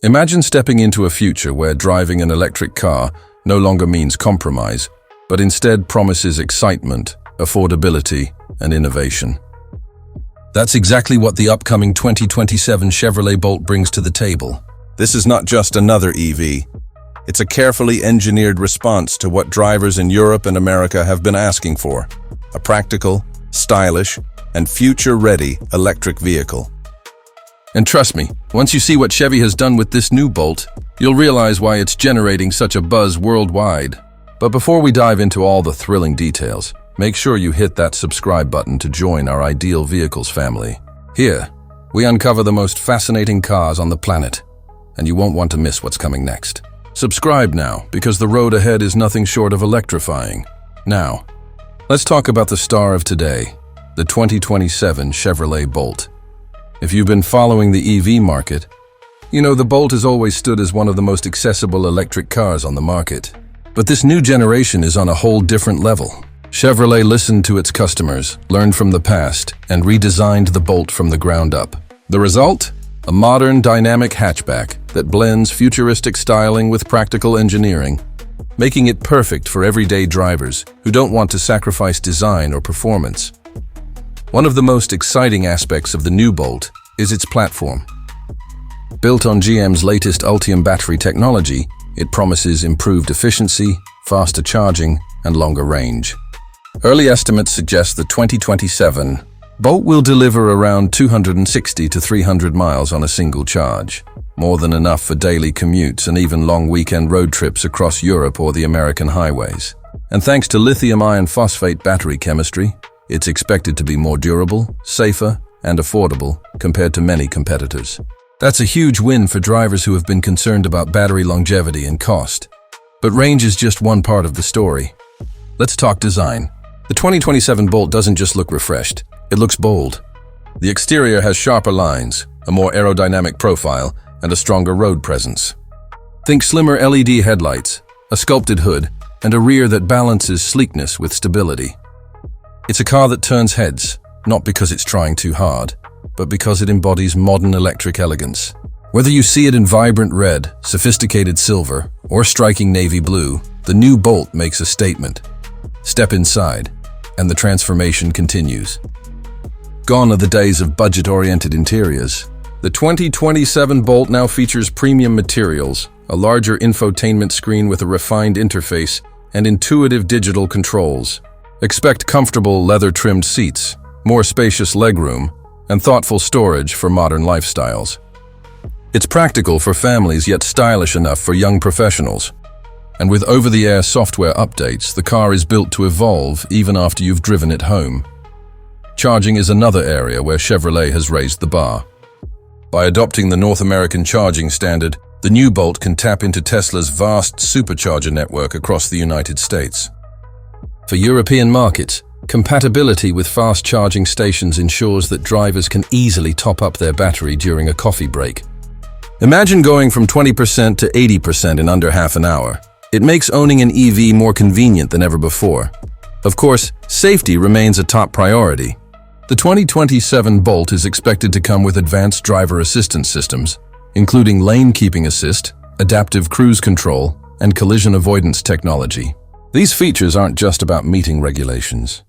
Imagine stepping into a future where driving an electric car no longer means compromise, but instead promises excitement, affordability, and innovation. That's exactly what the upcoming 2027 Chevrolet Bolt brings to the table. This is not just another EV. It's a carefully engineered response to what drivers in Europe and America have been asking for: a practical, stylish, and future-ready electric vehicle. And trust me, once you see what Chevy has done with this new Bolt, you'll realize why it's generating such a buzz worldwide. But before we dive into all the thrilling details, make sure you hit that subscribe button to join our Ideal Vehicles family. Here, we uncover the most fascinating cars on the planet, and you won't want to miss what's coming next. Subscribe now, because the road ahead is nothing short of electrifying. Now, let's talk about the star of today, the 2027 Chevrolet Bolt. If you've been following the EV market, you know the Bolt has always stood as one of the most accessible electric cars on the market. But this new generation is on a whole different level. Chevrolet listened to its customers, learned from the past, and redesigned the Bolt from the ground up. The result? A modern, dynamic hatchback that blends futuristic styling with practical engineering, making it perfect for everyday drivers who don't want to sacrifice design or performance. One of the most exciting aspects of the new Bolt is its platform. Built on GM's latest Ultium battery technology, it promises improved efficiency, faster charging, and longer range. Early estimates suggest the 2027 Bolt will deliver around 260 to 300 miles on a single charge, more than enough for daily commutes and even long weekend road trips across Europe or the American highways. And thanks to lithium iron phosphate battery chemistry, it's expected to be more durable, safer, and affordable compared to many competitors. That's a huge win for drivers who have been concerned about battery longevity and cost. But range is just one part of the story. Let's talk design. The 2027 Bolt doesn't just look refreshed, it looks bold. The exterior has sharper lines, a more aerodynamic profile, and a stronger road presence. Think slimmer LED headlights, a sculpted hood, and a rear that balances sleekness with stability. It's a car that turns heads, not because it's trying too hard, but because it embodies modern electric elegance. Whether you see it in vibrant red, sophisticated silver, or striking navy blue, the new Bolt makes a statement. Step inside, and the transformation continues. Gone are the days of budget-oriented interiors. The 2027 Bolt now features premium materials, a larger infotainment screen with a refined interface, and intuitive digital controls. Expect comfortable leather-trimmed seats, more spacious legroom, and thoughtful storage for modern lifestyles. It's practical for families yet stylish enough for young professionals. And with over-the-air software updates, the car is built to evolve even after you've driven it home. Charging is another area where Chevrolet has raised the bar. By adopting the North American charging standard, the new Bolt can tap into Tesla's vast supercharger network across the United States. For European markets, compatibility with fast charging stations ensures that drivers can easily top up their battery during a coffee break. Imagine going from 20% to 80% in under half an hour. It makes owning an EV more convenient than ever before. Of course, safety remains a top priority. The 2027 Bolt is expected to come with advanced driver assistance systems, including lane keeping assist, adaptive cruise control, and collision avoidance technology. These features aren't just about meeting regulations.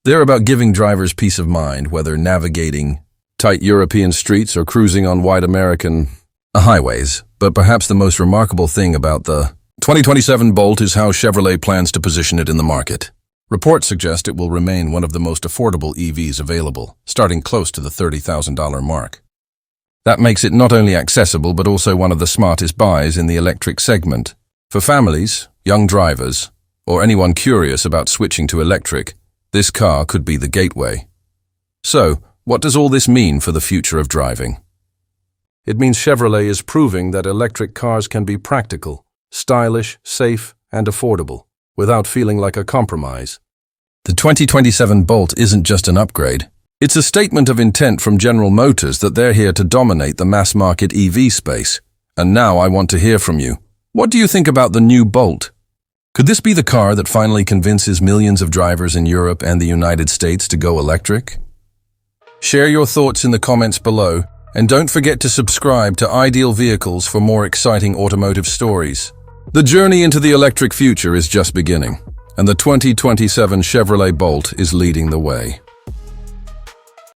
They're about giving drivers peace of mind, whether navigating tight European streets or cruising on wide American highways. But perhaps the most remarkable thing about the 2027 Bolt is how Chevrolet plans to position it in the market. Reports suggest it will remain one of the most affordable EVs available, starting close to the $30,000 mark. That makes it not only accessible but also one of the smartest buys in the electric segment. For families, young drivers, or anyone curious about switching to electric, this car could be the gateway. So, what does all this mean for the future of driving? It means Chevrolet is proving that electric cars can be practical, stylish, safe, and affordable, without feeling like a compromise. The 2027 Bolt isn't just an upgrade. It's a statement of intent from General Motors that they're here to dominate the mass-market EV space. And now I want to hear from you. What do you think about the new Bolt? Could this be the car that finally convinces millions of drivers in Europe and the United States to go electric? Share your thoughts in the comments below, And don't forget to subscribe to Ideal Vehicles for more exciting automotive stories. The journey into the electric future is just beginning, and the 2027 Chevrolet Bolt is leading the way.